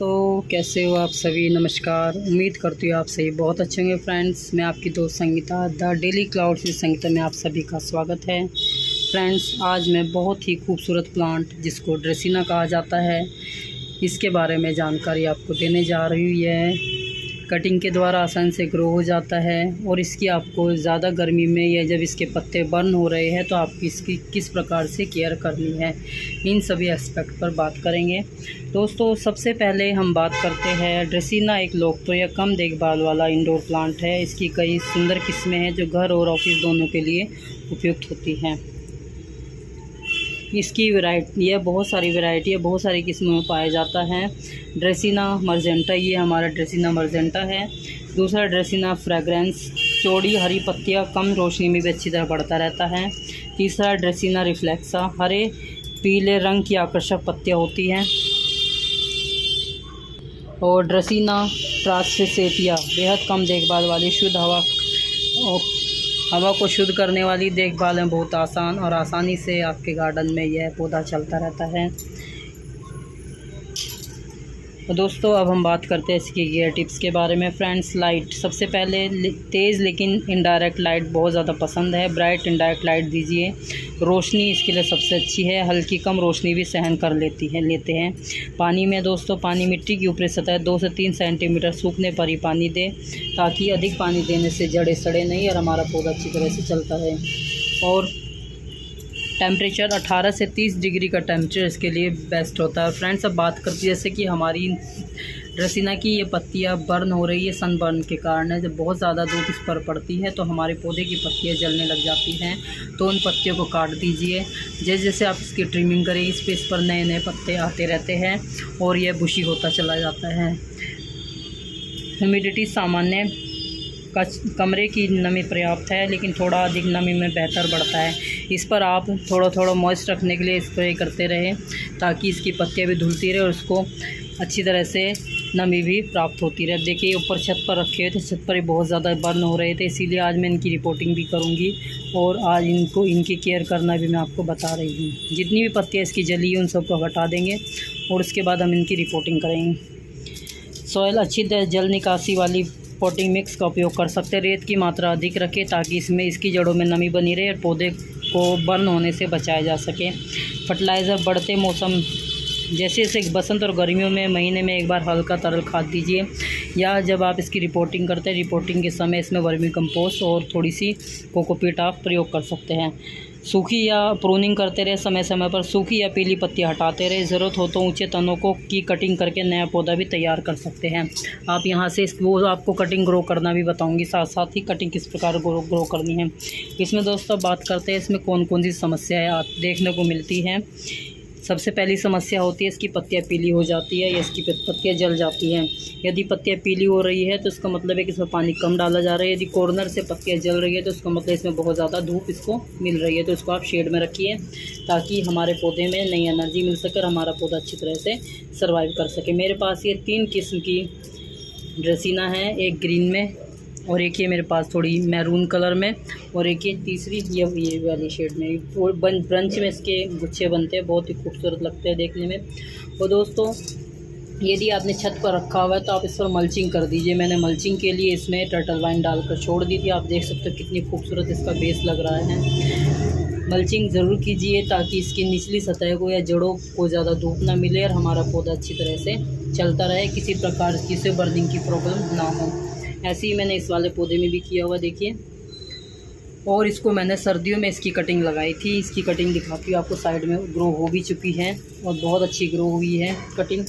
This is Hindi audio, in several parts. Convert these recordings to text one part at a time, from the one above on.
दोस्तों, कैसे हो आप सभी। नमस्कार। उम्मीद करती हूँ आप सभी बहुत अच्छे होंगे। फ्रेंड्स, मैं आपकी दोस्त संगीता द डेली क्लाउड से संगीता में आप सभी का स्वागत है। फ्रेंड्स, आज मैं बहुत ही खूबसूरत प्लांट जिसको ड्रेसिना कहा जाता है, इसके बारे में जानकारी आपको देने जा रही हूँ। यह कटिंग के द्वारा आसानी से ग्रो हो जाता है और इसकी आपको ज़्यादा गर्मी में या जब इसके पत्ते बर्न हो रहे हैं तो आपकी इसकी किस प्रकार से केयर करनी है, इन सभी एस्पेक्ट पर बात करेंगे। दोस्तों, सबसे पहले हम बात करते हैं ड्रेसिना एक लोकप्रिय कम देखभाल वाला इंडोर प्लांट है। इसकी कई सुंदर किस्में हैं जो घर और ऑफिस दोनों के लिए उपयुक्त होती हैं। इसकी वैरायटी यह बहुत सारी वैरायटी है, बहुत सारी किस्मों में पाया जाता है। ड्रेसिना मर्जेंटा, ये हमारा ड्रेसिना मर्जेंटा है। दूसरा ड्रेसिना फ्रेग्रेंस, चौड़ी हरी पत्तियां कम रोशनी में भी अच्छी तरह बढ़ता रहता है। तीसरा ड्रेसिना रिफ्लेक्सा, हरे पीले रंग की आकर्षक पत्तियां होती हैं। और ड्रेसिना ट्रांससेटिया, बेहद कम देखभाल वाली, शुद्ध हवा को शुद्ध करने वाली, देखभाल में बहुत आसान और आसानी से आपके गार्डन में यह पौधा चलता रहता है। तो दोस्तों, अब हम बात करते हैं इसकी केयर टिप्स के बारे में। फ्रेंड्स, लाइट, सबसे पहले तेज़ लेकिन इनडायरेक्ट लाइट बहुत ज़्यादा पसंद है। ब्राइट इनडायरेक्ट लाइट दीजिए। रोशनी इसके लिए सबसे अच्छी है, हल्की कम रोशनी भी सहन कर लेते हैं। पानी में दोस्तों, पानी मिट्टी की ऊपरी सतह 2 से 3 सेंटीमीटर सूखने पर ही पानी दें, ताकि अधिक पानी देने से जड़ें सड़े नहीं और हमारा पौधा अच्छी तरह से चलता है। और टेम्परेचर 18 से 30 डिग्री का टेम्परेचर इसके लिए बेस्ट होता है। फ्रेंड्स, अब बात करते हैं जैसे कि हमारी ड्रेसिना की ये पत्तियां बर्न हो रही है, सन बर्न के कारण है। जब बहुत ज़्यादा धूप इस पर पड़ती है तो हमारे पौधे की पत्तियां जलने लग जाती हैं, तो उन पत्तियों को काट दीजिए। जैसे जैसे आप इसकी ट्रिमिंग करें, इस पेस पर नए नए पत्ते आते रहते हैं और यह बुशी होता चला जाता है। ह्यूमिडिटी सामान्य, कमरे की नमी पर्याप्त है, लेकिन थोड़ा अधिक नमी में बेहतर बढ़ता है। इस पर आप थोड़ा थोड़ा मॉइस्ट रखने के लिए स्प्रे करते रहें, ताकि इसकी पत्तियां भी धुलती रहे और उसको अच्छी तरह से नमी भी प्राप्त होती रहे। देखिए, ऊपर छत पर रखे हुए थे, छत पर ही बहुत ज़्यादा बर्न हो रहे थे, इसीलिए आज मैं इनकी रिपोर्टिंग भी करूँगी और आज इनकी केयर करना भी मैं आपको बता रही हूँ। जितनी भी पत्तियाँ इसकी जली हैं उन सबको हटा देंगे और उसके बाद हम इनकी रिपोर्टिंग करेंगे। सॉइल, अच्छी तरह जल निकासी वाली पॉटिंग मिक्स का उपयोग कर सकते हैं। रेत की मात्रा अधिक रखें ताकि इसकी जड़ों में नमी बनी रहे और पौधे को बर्न होने से बचाया जा सके। फर्टिलाइज़र, बढ़ते मौसम जैसे जैसे बसंत और गर्मियों में महीने में एक बार हल्का तरल खाद दीजिए, या जब आप इसकी रिपोर्टिंग करते हैं, रिपोर्टिंग के समय इसमें वर्मी कंपोस्ट और थोड़ी सी कोकोपीट आप प्रयोग कर सकते हैं। सूखी या प्रूनिंग करते रहे, समय समय पर सूखी या पीली पत्तियां हटाते रहे। ज़रूरत हो तो ऊंचे तनों की कटिंग करके नया पौधा भी तैयार कर सकते हैं आप। यहाँ से वो आपको कटिंग ग्रो करना भी बताऊंगी, साथ साथ ही कटिंग किस प्रकार ग्रो करनी है। इसमें दोस्तों बात करते हैं इसमें कौन कौन सी समस्याएं आप देखने को मिलती हैं। सबसे पहली समस्या होती है इसकी पत्तियां पीली हो जाती है या इसकी पत्तियां जल जाती हैं। यदि पत्तियां पीली हो रही है तो इसका मतलब है कि इसमें पानी कम डाला जा रहा है। यदि कॉर्नर से पत्तियां जल रही है तो इसका मतलब इसमें बहुत ज़्यादा धूप इसको मिल रही है, तो इसको आप शेड में रखिए ताकि हमारे पौधे में नई एनर्जी मिल सके और हमारा पौधा अच्छी तरह से सर्वाइव कर सके। मेरे पास ये 3 किस्म की ड्रेसिना है, एक ग्रीन में और एक ये मेरे पास थोड़ी मैरून कलर में और एक ये तीसरी ये वाली शेड में। और ब्रंच में इसके गुच्छे बनते हैं, बहुत ही खूबसूरत लगते हैं देखने में। और दोस्तों, यदि आपने छत पर रखा हुआ है तो आप इस पर मल्चिंग कर दीजिए। मैंने मल्चिंग के लिए इसमें टर्टल वाइन डालकर छोड़ दी थी। आप देख सकते हो कितनी खूबसूरत इसका बेस लग रहा है। मल्चिंग ज़रूर कीजिए ताकि इसकी निचली सतह को या जड़ों को ज़्यादा धूप ना मिले और हमारा पौधा अच्छी तरह से चलता रहे, किसी प्रकार की से बर्निंग की प्रॉब्लम ना हो। ऐसे ही मैंने इस वाले पौधे में भी किया हुआ, देखिए। और इसको मैंने सर्दियों में इसकी कटिंग लगाई थी। इसकी कटिंग दिखाती हूँ आपको, साइड में ग्रो हो भी चुकी है और बहुत अच्छी ग्रो हुई है कटिंग।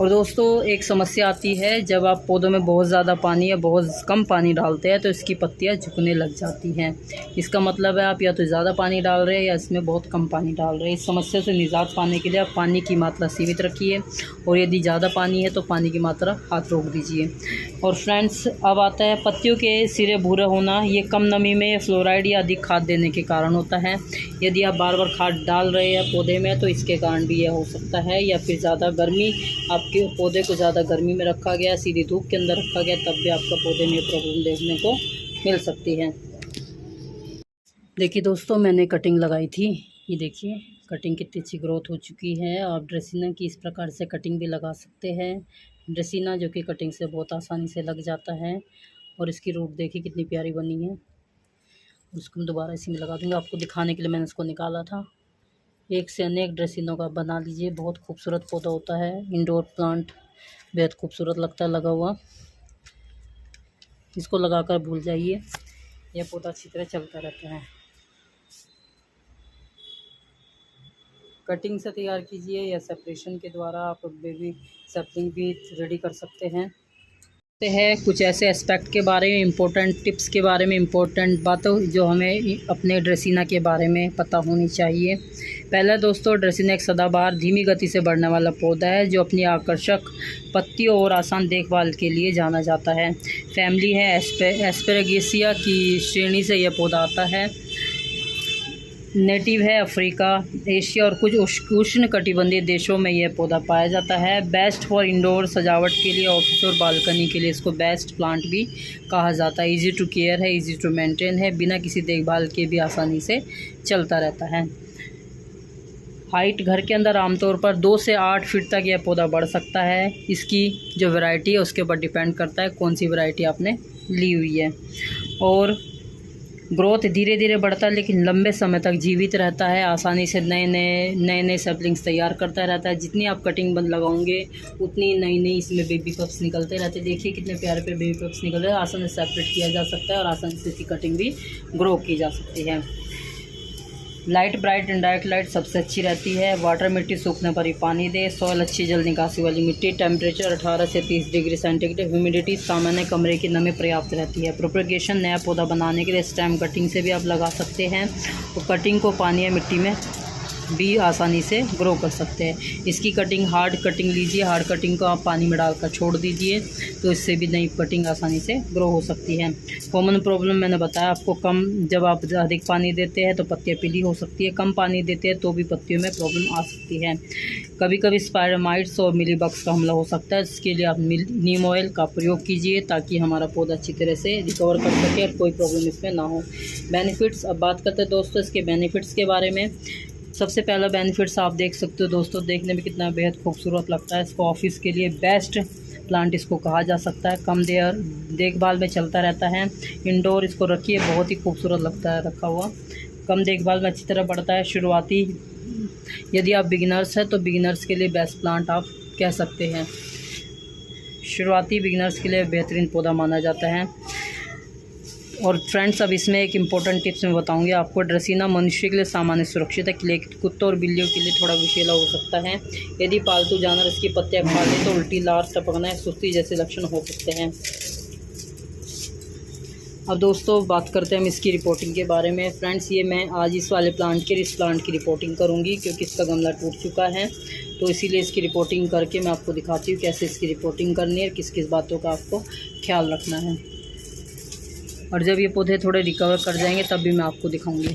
और दोस्तों, एक समस्या आती है जब आप पौधों में बहुत ज़्यादा पानी या बहुत कम पानी डालते हैं तो इसकी पत्तियां झुकने लग जाती हैं। इसका मतलब है आप या तो ज़्यादा पानी डाल रहे हैं या इसमें बहुत कम पानी डाल रहे हैं। इस समस्या से निजात पाने के लिए आप पानी की मात्रा सीमित रखिए और यदि ज़्यादा पानी है तो पानी की मात्रा हाथ रोक दीजिए। और फ्रेंड्स, अब आता है पत्तियों के सिरे भूरे होना। ये कम नमी में फ्लोराइड या अधिक खाद देने के कारण होता है। यदि आप बार बार खाद डाल रहे हैं पौधे में तो इसके कारण भी यह हो सकता है, या फिर ज़्यादा गर्मी, आपके पौधे को ज़्यादा गर्मी में रखा गया, सीधी धूप के अंदर रखा गया, तब भी आपका पौधे में प्रॉब्लम देखने को मिल सकती है। देखिए दोस्तों, मैंने कटिंग लगाई थी, ये देखिए कटिंग कितनी अच्छी ग्रोथ हो चुकी है। आप ड्रेसिना की इस प्रकार से कटिंग भी लगा सकते हैं। ड्रेसिना जो कि कटिंग से बहुत आसानी से लग जाता है। और इसकी रूट देखिए कितनी प्यारी बनी है। उसको मैं दोबारा इसी में लगा दूँगी, आपको दिखाने के लिए मैंने इसको निकाला था। एक से अनेक ड्रेसिनों का बना लीजिए, बहुत खूबसूरत पौधा होता है। इंडोर प्लांट बेहद खूबसूरत लगता है लगा हुआ। इसको लगाकर भूल जाइए, यह पौधा अच्छी तरह चलता रहता है। कटिंग से तैयार कीजिए या सेपरेशन के द्वारा आप बेबी सैपलिंग भी रेडी कर सकते हैं। कुछ ऐसे एस्पेक्ट के बारे में, इम्पोर्टेंट टिप्स के बारे में, इम्पोर्टेंट बातों जो हमें अपने ड्रेसिना के बारे में पता होनी चाहिए। पहला दोस्तों, ड्रेसिना एक सदाबहार धीमी गति से बढ़ने वाला पौधा है जो अपनी आकर्षक पत्तियों और आसान देखभाल के लिए जाना जाता है। फैमिली है एस्पेरेगेसिया की श्रेणी से यह पौधा आता है। नेटिव है अफ्रीका, एशिया और कुछ उष्ण कटिबंधीय देशों में यह पौधा पाया जाता है। बेस्ट फॉर इंडोर सजावट के लिए, ऑफिस और बालकनी के लिए इसको बेस्ट प्लांट भी कहा जाता है। इजी टू केयर है, इजी टू मेंटेन है, बिना किसी देखभाल के भी आसानी से चलता रहता है। हाइट घर के अंदर आमतौर पर 2 से 8 फीट तक यह पौधा बढ़ सकता है। इसकी जो वैरायटी है उसके ऊपर डिपेंड करता है कौन सी वैरायटी आपने ली हुई है। और ग्रोथ धीरे धीरे बढ़ता है लेकिन लंबे समय तक जीवित रहता है। आसानी से नए सैपलिंग्स तैयार करता रहता है। जितनी आप कटिंग बंद लगाओगे उतनी नई इसमें बेबी पप्स निकलते रहते हैं। देखिए कितने प्यारे पे बेबी पप्स निकल रहे हैं। आसानी से सेपरेट किया जा सकता है और आसानी से इसकी कटिंग भी ग्रो की जा सकती है। Light bright and direct light सबसे अच्छी रहती है। वाटर मिट्टी सूखने पर ही पानी दे। सॉइल अच्छी जल निकासी वाली मिट्टी। टेम्परेचर 18 से 30 डिग्री सेंटीग्रेड। ह्यूमिडिटी सामान्य कमरे की नमी पर्याप्त रहती है। प्रोपगेशन नया पौधा बनाने के लिए स्टेम कटिंग से भी आप लगा सकते हैं। तो कटिंग को पानी या मिट्टी में भी आसानी से ग्रो कर सकते हैं। इसकी कटिंग हार्ड कटिंग लीजिए। हार्ड कटिंग को आप पानी में डालकर छोड़ दीजिए तो इससे भी नई कटिंग आसानी से ग्रो हो सकती है। कॉमन प्रॉब्लम मैंने बताया आपको, कम जब आप अधिक पानी देते हैं तो पत्तियां पीली हो सकती है। कम पानी देते हैं तो भी पत्तियों में प्रॉब्लम आ सकती है। कभी कभी स्पाइडर माइट्स और मिलीबग्स का हमला हो सकता है। इसके लिए आप नीम ऑयल का प्रयोग कीजिए ताकि हमारा पौधा अच्छी तरह से रिकवर कर सके और कोई प्रॉब्लम इसमें ना हो। बेनिफिट्स, अब बात करते हैं दोस्तों इसके बेनिफिट्स के बारे में। सबसे पहला बेनिफिट्स आप देख सकते हो दोस्तों, देखने में कितना बेहद खूबसूरत लगता है। इसको ऑफिस के लिए बेस्ट प्लांट इसको कहा जा सकता है। कम देखभाल में चलता रहता है। इंडोर इसको रखिए, बहुत ही खूबसूरत लगता है रखा हुआ। कम देखभाल में अच्छी तरह बढ़ता है। शुरुआती यदि आप बिगिनर्स हैं तो बिगिनर्स के लिए बेस्ट प्लांट आप कह सकते हैं। शुरुआती बिगिनर्स के लिए बेहतरीन पौधा माना जाता है। और फ्रेंड्स, अब इसमें एक इम्पोर्टेंट टिप्स मैं बताऊंगी आपको। ड्रेसिना मनुष्य के लिए सामान्य सुरक्षित है, लेकिन कुत्तों और बिल्लियों के लिए थोड़ा विषैला हो सकता है। यदि पालतू जानवर इसकी पत्तियां खा ले तो उल्टी, लार टपकना, सुस्ती जैसे लक्षण हो सकते हैं। अब दोस्तों बात करते हैं हम इसकी रिपोर्टिंग के बारे में। फ्रेंड्स, ये मैं आज इस वाले प्लांट के इस प्लांट की रिपोर्टिंग करूँगी क्योंकि इसका गमला टूट चुका है, तो इसीलिए इसकी रिपोर्टिंग करके मैं आपको दिखाती हूँ कैसे इसकी रिपोर्टिंग करनी है, किस किस बातों का आपको ख्याल रखना है। और जब ये पौधे थोड़े रिकवर कर जाएंगे तब भी मैं आपको दिखाऊंगी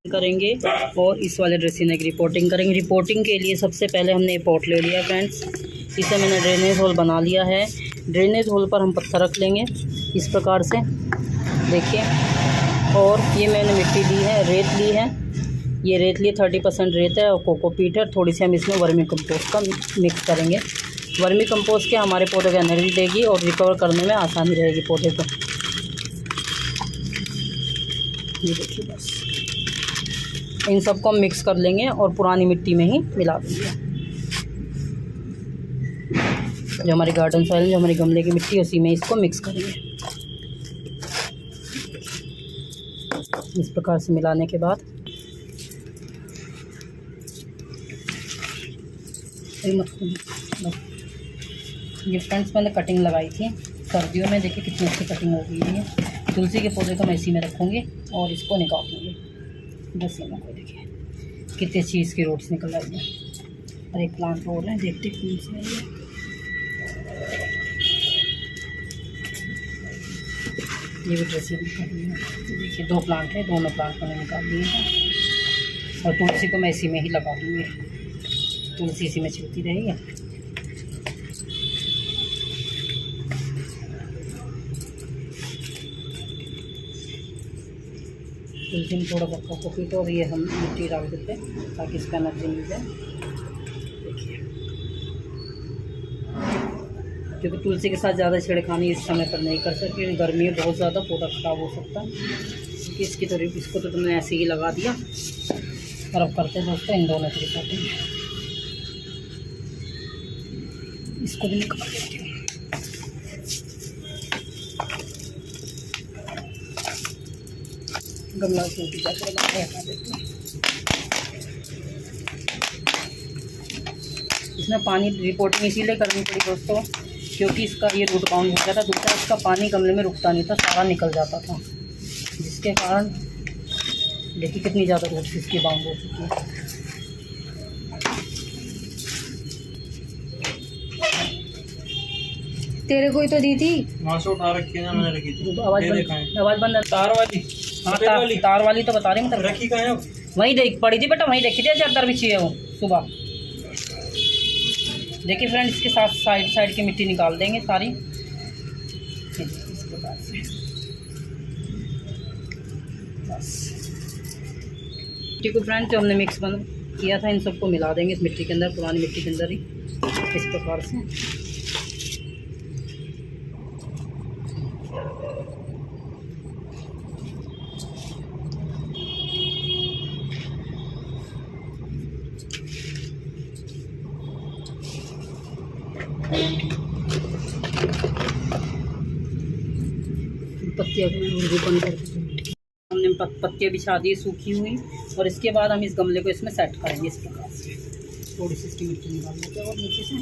करेंगे। और इस वाले ड्रेसिना की रिपोर्टिंग करेंगे। रिपोर्टिंग के लिए सबसे पहले हमने पॉट ले लिया फ्रेंड्स। इसे मैंने ड्रेनेज होल बना लिया है। ड्रेनेज होल पर हम पत्थर रख लेंगे इस प्रकार से, देखिए। और ये मैंने मिट्टी ली है, रेत ली है। ये रेत ली 30% रेत है और कोकोपीट है। थोड़ी सी हम इसमें वर्मी कंपोस्ट का मिक्स करेंगे। वर्मी कंपोस्ट के हमारे पौधे को एनर्जी देगी और रिकवर करने में आसानी रहेगी पौधे को। ये देखिए, बस इन सबको हम मिक्स कर लेंगे और पुरानी मिट्टी में ही मिला देंगे। जो हमारी गार्डन सॉइल, जो हमारे गमले की मिट्टी, उसी में इसको मिक्स करेंगे। इस प्रकार से मिलाने के बाद ये फ्रेंड्स मैंने कटिंग लगाई थी सर्दियों में, देखिए कितनी अच्छी कटिंग हो गई है। तुलसी के पौधे को मैं इसी में रखूँगी और इसको निकाल दूँगी। ड्रेसिना को देखिए कितनी अच्छी इसकी रूट्स निकल रही है। और एक प्लांट और है, देखते कौन सी है ये भी ड्रेसिना निकाल रही है। देखिए 2 प्लांट है, दोनों प्लांट मैंने निकाल दिए हैं। और तुलसी को मैं इसी में ही लगा दूँगी, तुलसी इसी में चलती रहेगी। तुलसी में थोड़ा सा कोकोपीट और ये हम मिट्टी डाल देते हैं ताकि इसका एनर्जी मिल जाए। देखिए, क्योंकि तुलसी के साथ ज़्यादा छेड़खानी इस समय पर नहीं कर सकते, गर्मी में बहुत ज़्यादा पौधा ख़राब हो सकता है। क्योंकि इसकी तो इसको तो तुमने ऐसे ही लगा दिया। और अब करते हैं दोस्तों इन दोनों की रिपोर्टिंग। इसको भी निकाल देती हूँ। गमला सूखी जाकर हटा देती हूँ। इसमें पानी रिपोर्टिंग इसीलिए करनी पड़ी दोस्तों क्योंकि इसका ये रूट बाउंड हो गया था। दूसरा इसका पानी गमले में रुकता नहीं था, सारा निकल जाता था, जिसके कारण देखिए कितनी ज़्यादा रूट्स इसकी बाउंड हो चुकी है। तेरे को ही तो दी थी, वहाँ से उठा रखी है ना, मैंने रखी थी। आवाज़ बंद। तार वाली? हाँ तार वाली तो बता रही मतलब रखी कहाँ है? वहीं देख पड़ी थी बेटा, वहीं देखी थी चादर बिछी है वो सुबह। देखिए फ्रेंड, इसके साथ साइड की मिट्टी निकाल देंगे सारी इस प्रकार से। बस ठीक है फ्रेंड, जो हमने मिक्स किया था इन सबको मिला देंगे इस मिट्टी के अंदर, पुरानी मिट्टी के अंदर ही इस प्रकार से। पत्तियाँ बंद कर हमने पत्तियाँ बिछा दी सूखी हुई। और इसके बाद हम इस गमले को इसमें सेट करेंगे इस प्रकार से। थोड़ी सी इसकी मिट्टी निकाल लेते हैं और नीचे से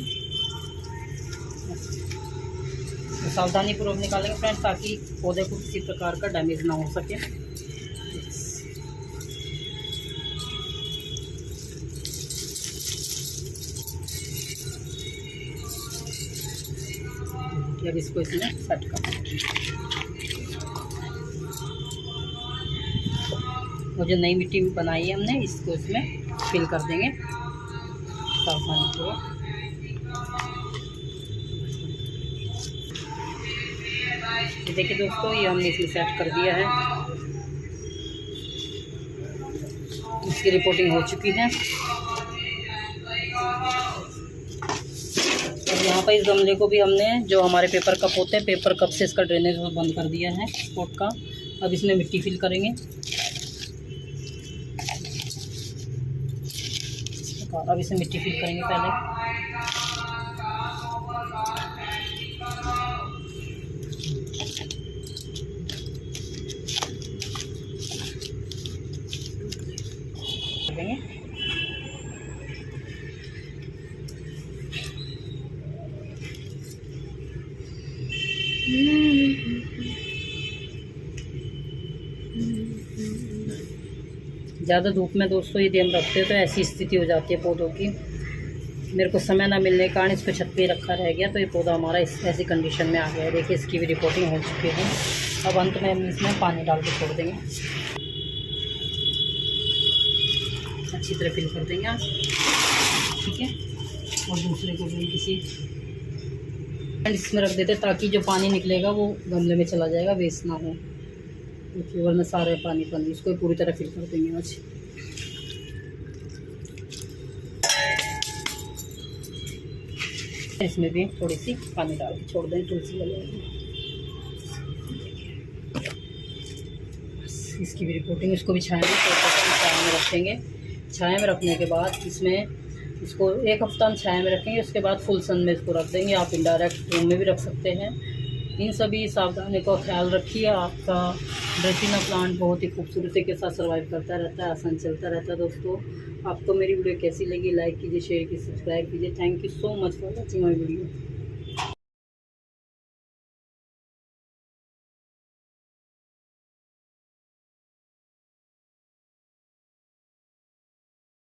तो सावधानी पूर्वक निकालेंगे फ्रेंड, ताकि पौधे को किसी प्रकार का डैमेज ना हो सके। अब इसको इसमें सेट कर देंगे। वो जो नई मिट्टी बनाई है हमने इसको इसमें फिल कर देंगे सावधानी से। देखिए दोस्तों, ये हमने इसमें सेट कर दिया है। इसकी रिपोर्टिंग हो चुकी है। और यहाँ पर इस गमले को भी हमने जो हमारे पेपर कप होते हैं, पेपर कप से इसका ड्रेनेज बंद कर दिया है स्पॉट का। अब इसमें मिट्टी फिल करेंगे। अब इसमें मिट्टी फिल करेंगे पहले। ज़्यादा धूप में दोस्तों यदि हम रखते हैं तो ऐसी स्थिति हो जाती है पौधों की। मेरे को समय ना मिलने के कारण इसको छत पे रखा रह गया, तो ये पौधा हमारा ऐसी कंडीशन में आ गया है। देखिए इसकी भी रिपोर्टिंग हो चुकी है। अब अंत में हम इसमें पानी डाल के छोड़ देंगे, अच्छी तरह फिल कर देंगे आज, ठीक है। और दूसरे को भी किसी इसमें रख देते ताकि जो पानी निकलेगा वो गमले में चला जाएगा, वेस्ट ना हो। देखिए वरना सारे पानी इसको पूरी तरह फिल कर देंगे आज। इसमें भी थोड़ी सी पानी डाल के छोड़ दें, तुलसी वाले। इसकी भी रिपोर्टिंग, इसको भी छाया में रखेंगे। छाया में रखने के बाद इसमें इसको 1 हफ्ता हम छाया में रखेंगे। उसके बाद फुल सन में इसको रख देंगे। आप इनडायरेक्ट रूम में भी रख सकते हैं। इन सभी सावधानी का ख्याल रखिए। आपका ड्रेसिना प्लांट बहुत ही खूबसूरती के साथ सर्वाइव करता रहता है, आसान चलता रहता है। दोस्तों, आपको मेरी वीडियो कैसी लगी, लाइक कीजिए, शेयर कीजिए, सब्सक्राइब कीजिए। Thank you so much for watching my video.